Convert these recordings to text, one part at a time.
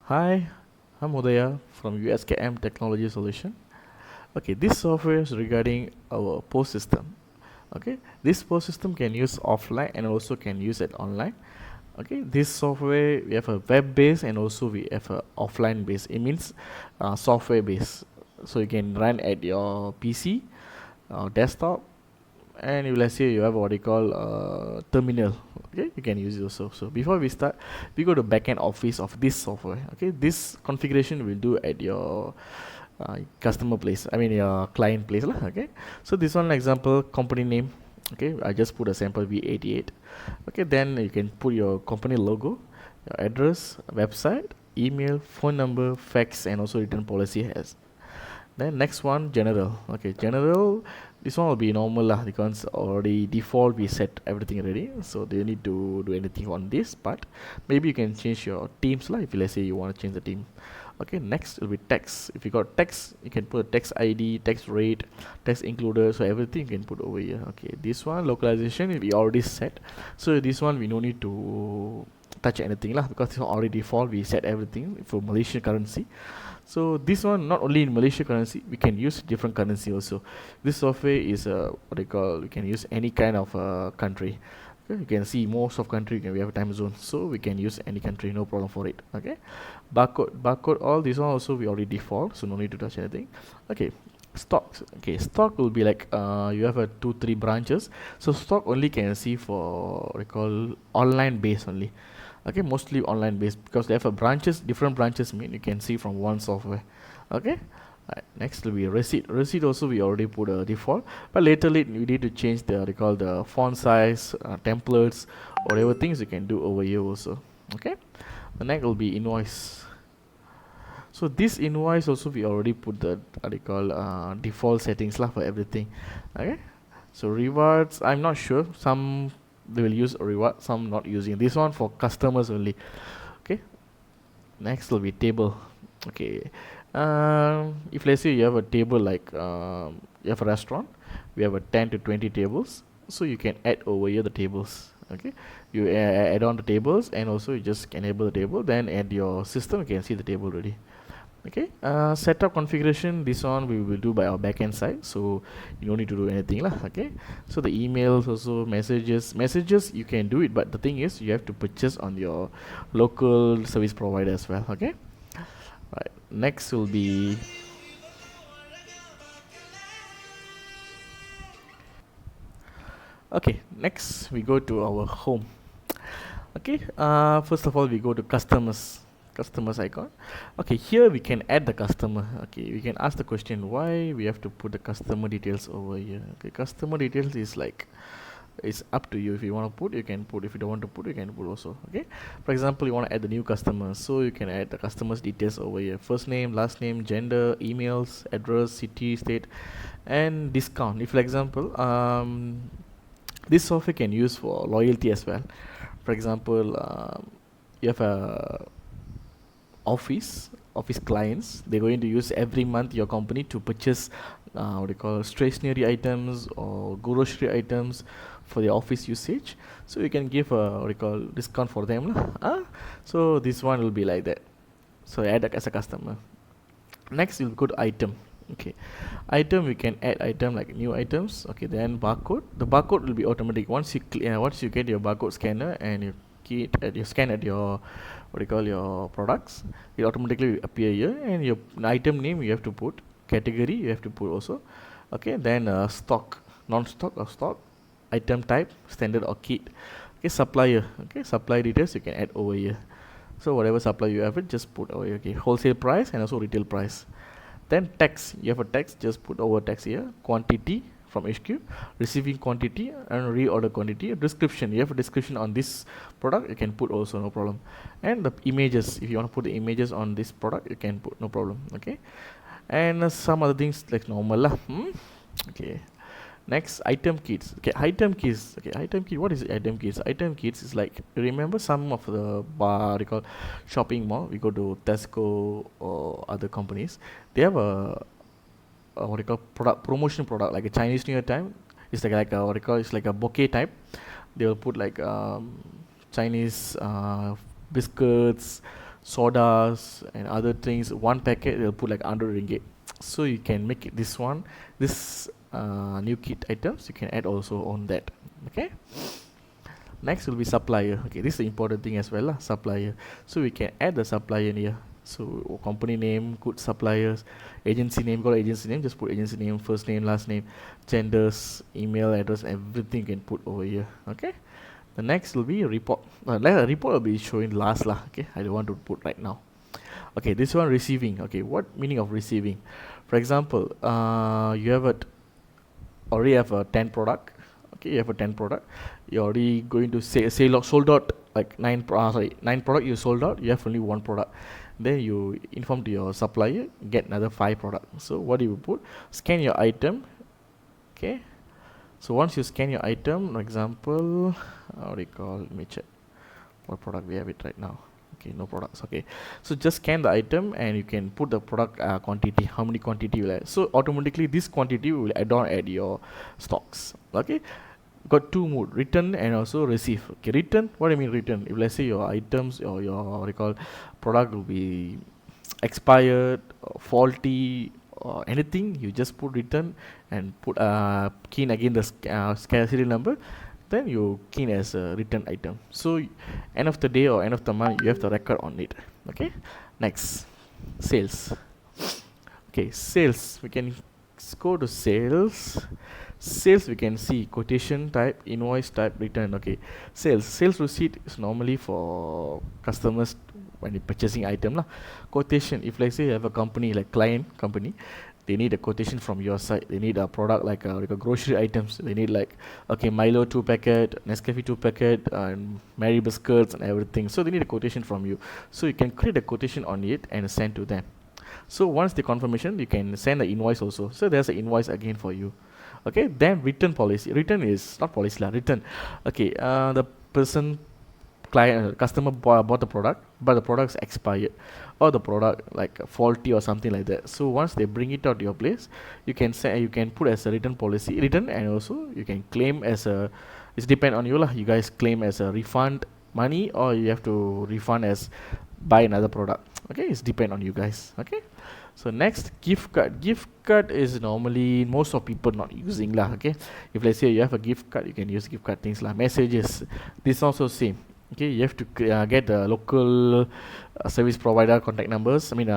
Hi, I'm Udaya from USKM Technology Solution. Okay, this software is regarding our post system. Okay, this post system can use offline and also can use it online. Okay, this software we have a web base and also we have a offline base. It means software base. So you can run at your PC, desktop, and you, let's say you have what you call terminal. Okay, you can use it also. So before we start, we go to backend office of this software. Okay, this configuration will do at your customer place, I mean your client place lah. Okay, so this one example company name. Okay, I just put a sample V88. Okay, then you can put your company logo, your address, website, email, phone number, fax, and also return policy has. Then next one, general. Okay, general, this one will be normal lah because already default we set everything already, so they need to do anything on this part. Maybe you can change your teams lah if let's say you want to change the team. Okay, next will be tax. If you got tax, you can put tax ID, tax rate, tax included, so everything you can put over here. Okay, this one localization we already set, so this one we no need to touch anything lah because it's already default. We set everything for Malaysian currency. So this one not only in Malaysia currency, we can use different currency also. This software is what they call, we can use any kind of country. Okay, you can see most of country we have a time zone, so we can use any country, no problem for it. Okay, barcode, all this one also we already default, so no need to touch anything. Okay, stocks. Okay, stock will be like you have a 2-3 branches, so stock only can see for what they call online base only. Okay, mostly online based because they have a branches, different branches mean you can see from one software. Okay, next will be receipt also we already put a default, but later we need to change the recall the font size, templates, whatever things you can do over here also. Okay, the next will be invoice. So this invoice also we already put the default settings lah for everything. Okay, so rewards, I'm not sure, some they will use a reward, some not using. This one for customers only. Okay, next will be table. Okay, if let's say you have a table like you have a restaurant, we have a 10 to 20 tables, so you can add over here the tables. Okay, you add on the tables and also you just enable the table, then add your system, you can see the table already. Okay, setup configuration, this one we will do by our backend side, so you don't need to do anything lah. Okay, so the emails also, messages you can do it, but the thing is you have to purchase on your local service provider as well. Okay, right, next will be okay, next we go to our home. Okay, first of all we go to customers icon. Okay, here we can add the customer. Okay, we can ask the question why we have to put the customer details over here. Okay, customer details is like, it's up to you. If you want to put, you can put. If you don't want to put, you can put also. Okay, for example, you want to add the new customer, so you can add the customer's details over here: first name, last name, gender, emails, address, city, state, and discount. If for example this software can use for loyalty as well. For example, you have a office clients, they're going to use every month your company to purchase what they call stationery items or grocery items for the office usage, so you can give a what they call discount for them lah. So this one will be like that, so add as a customer. Next you'll go to item. Okay, item, we can add item like new items. Okay, then barcode, the barcode will be automatic once you once you get your barcode scanner and you key it at your scan at your what do you call your products, it automatically appear here, and your item name you have to put, category you have to put also. Okay, then stock, non-stock or stock, item type, standard or kit. Okay, supplier, okay, supply details you can add over here, so whatever supply you have it, just put over here. Okay, wholesale price and also retail price. Then tax, you have a tax, just put over tax here. Quantity from HQ, receiving quantity and reorder quantity. Description, you have a description on this product, you can put also, no problem. And the images, if you want to put the images on this product, you can put, no problem. Okay, and some other things like normal lah. Okay, next, item kits. Okay, item kits. Okay, item kit, what is item kits? Item kits is like, remember some of the bar, they call shopping mall, we go to Tesco or other companies, they have a what they call product, promotion product, like a Chinese New Year time. It's like a what they call, it's like a bouquet type. They will put like Chinese biscuits, sodas and other things, one packet they'll put like 100 ringgit. So you can make it this one, this new kit items you can add also on that. Okay, next will be supplier. Okay, this is the important thing as well lah, supplier. So we can add the supplier here. So company name, good suppliers, agency name, got agency name, just put agency name, first name, last name, genders, email address, everything you can put over here. Okay, the next will be report. Report will be showing last lah. Okay, I don't want to put right now. Okay, this one receiving. Okay, what meaning of receiving? For example, you have already have a 10 product. Okay, you have a 10 product. You're already going to sold out like 9 product you sold out. You have only 1 product. Then you inform to your supplier, get another 5 products. So what do you put? Scan your item. Okay. So once you scan your item, for example, how do you call? Let me check what product we have it right now. Okay, no products. Okay, so just scan the item and you can put the product quantity, how many quantity you will add. So automatically this quantity will add on at your stocks. Okay, got 2 mode, return and also receive. Okay, return, what do you mean return? If let's say your items or your what do you call product will be expired or faulty or anything, you just put return and put key in again the serial number, then you key in as a return item. So end of the day or end of the month you have the record on it. Okay, next, sales. Okay, sales, we can go to sales. Sales, we can see quotation type, invoice type, return. Okay, sales receipt is normally for customers when you're purchasing item lah. Quotation, if let's say you have a company like client company, they need a quotation from your side. They need a product like a grocery items. They need like, okay, Milo 2 packet, Nescafe 2 packet, and Mary biscuits and everything. So they need a quotation from you. So you can create a quotation on it and send to them. So once the confirmation, you can send the invoice also. So there's an invoice again for you. Okay, then return policy. Return is not policy lah. Return. Okay, the customer bought the product, but the product is expired, or the product like faulty or something like that. So once they bring it out to your place, you can say, you can put as a return policy, return, and also you can claim as a. It's depend on you lah. You guys claim as a refund money, or you have to refund as buy another product. Okay, it's depend on you guys. Okay. So next, gift card. Gift card is normally most of people not using lah. Okay, if let's say you have a gift card, you can use gift card things lah. Messages, this also same. Okay, you have to get the local service provider contact numbers. I mean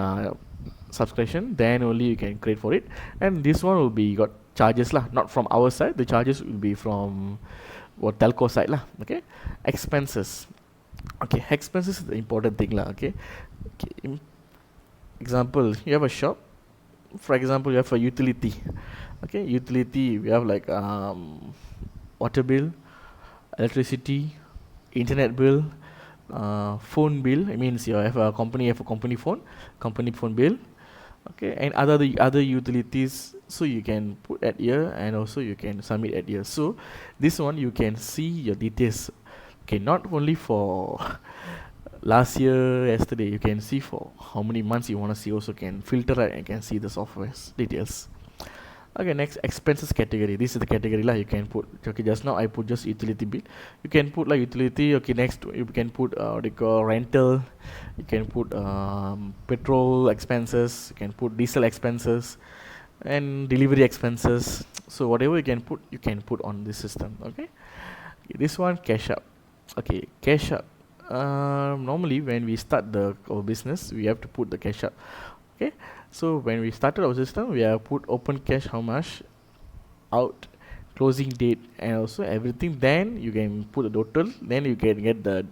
subscription. Then only you can create for it. And this one will be got charges lah. Not from our side. The charges will be from telco side lah. Okay, expenses. Okay, expenses is the important thing lah. Okay. Example, you have a shop. For example, you have a utility. Okay, utility, we have like water bill, electricity, internet bill, phone bill. It means you have a company phone bill. Okay, and other utilities. So you can put at here and also you can submit at here. So this one you can see your details. Okay, not only for last year, yesterday, you can see for how many months you want to see. Also can filter it and can see the software's details. Okay, next, expenses category. This is the category lah you can put. Okay, just now I put just utility bill. You can put like utility. Okay, next you can put what they call rental. You can put petrol expenses. You can put diesel expenses and delivery expenses. So whatever you can put on this system. Okay, this one cash up. Okay, cash up. Normally when we start our business, we have to put the cash up. Okay, so when we started our system, we have put open cash how much, out, closing date, and also everything. Then you can put the total. Then you can get the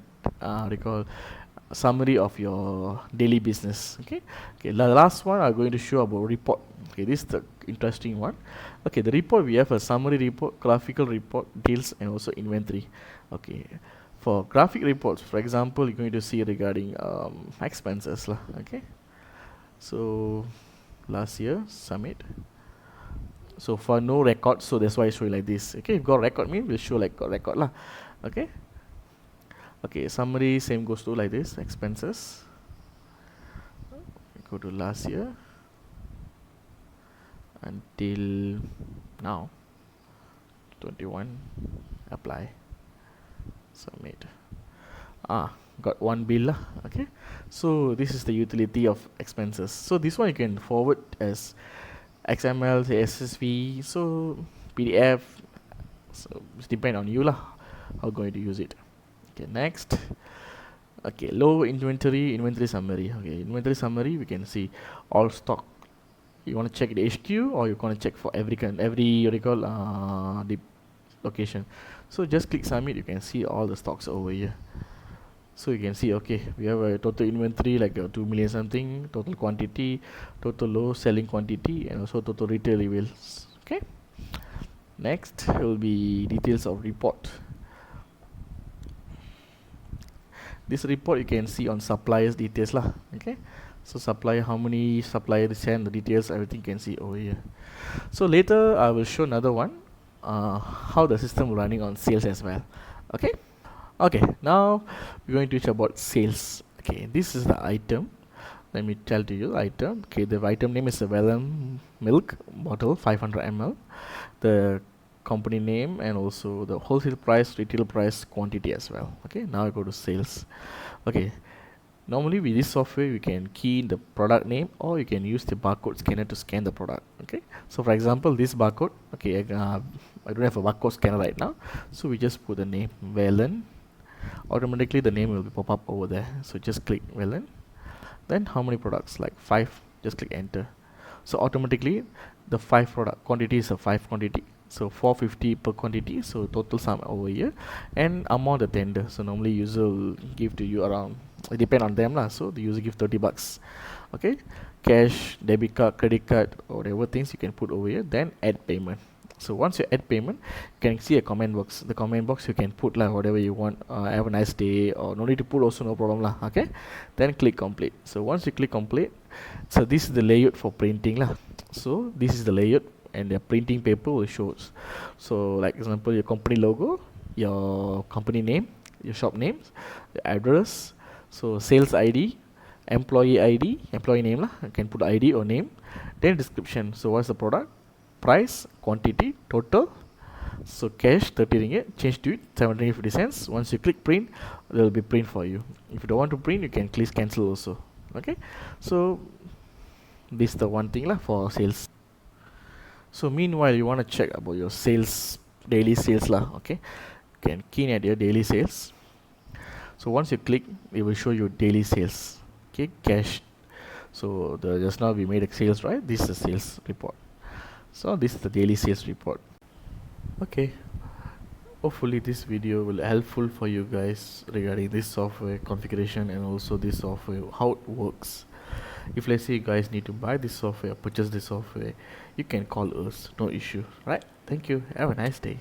summary of your daily business. Okay, the last one I'm going to show about report. Okay, this is the interesting one. Okay, the report, we have a summary report, graphical report, deals, and also inventory. Okay, for graphic reports, for example, you're going to see regarding expenses lah. Okay, so last year submit. So for no record, so that's why I show you like this. Okay, if got record means we'll show like got record lah. Okay. Okay, summary same goes to like this, expenses. Go to last year until now, 21, apply, submit. got one bill lah. Okay, so this is the utility of expenses. So this one you can forward as XML, CSV, so PDF. So it's depend on you lah how going to use it. Okay, next. Okay, low inventory summary. Okay, inventory summary, we can see all stock. You want to check the HQ, or you want to check for every what you call the location. So just click submit, you can see all the stocks over here. So you can see, okay, we have a total inventory like 2 million something, total quantity, total low selling quantity, and also total retail bills. Okay, next will be details of report. This report you can see on suppliers details lah. Okay, so supplier, how many suppliers send, the details, everything you can see over here. So later I will show another one, how the system running on sales as well. Okay. Okay, now we're going to teach about sales. Okay, this is the item. Let me tell to you item. Okay, the item name is a Vellum milk bottle 500 ml. The company name and also the wholesale price, retail price, quantity as well. Okay, now I go to sales. Okay, normally with this software we can key in the product name, or you can use the barcode scanner to scan the product. Okay, so for example this barcode, okay, I don't have a barcode scanner right now, so we just put the name Vellum. Automatically the name will be pop up over there, so just click Vellum. Then how many products, like 5, just click enter. So automatically the 5 product quantity is a 5 quantity, so 450 per quantity, so total sum over here. And amount the tender, so normally user will give to you around, it depend on them lah, so the user give 30 bucks. Okay, cash, debit card, credit card, or whatever things you can put over here. Then add payment. So once you add payment, you can see a comment box. The comment box you can put like whatever you want. Have a nice day, or no need to put also, no problem lah. Okay, then click complete. So once you click complete, so this is the layout for printing lah. So this is the layout, and the printing paper will show. So like example, your company logo, your company name, your shop names, the address, so sales ID, employee ID, employee name lah. You can put ID or name. Then description. So what's the product? Price, quantity, total. So cash 30 ringgit, change to it 7.50 cents. Once you click print, there will be print for you. If you don't want to print, you can click cancel also. Okay, so this is the one thing lah for sales. So meanwhile you want to check about your sales, daily sales lah. Okay, you can key in at your daily sales. So once you click, it will show you daily sales. Okay, cash. So just now we made a sales, right? This is the sales report. So this is the daily sales report. Okay, hopefully this video will helpful for you guys regarding this software configuration and also this software, how it works. If let's say you guys need to buy this software, purchase this software, you can call us, no issue, right? Thank you, have a nice day.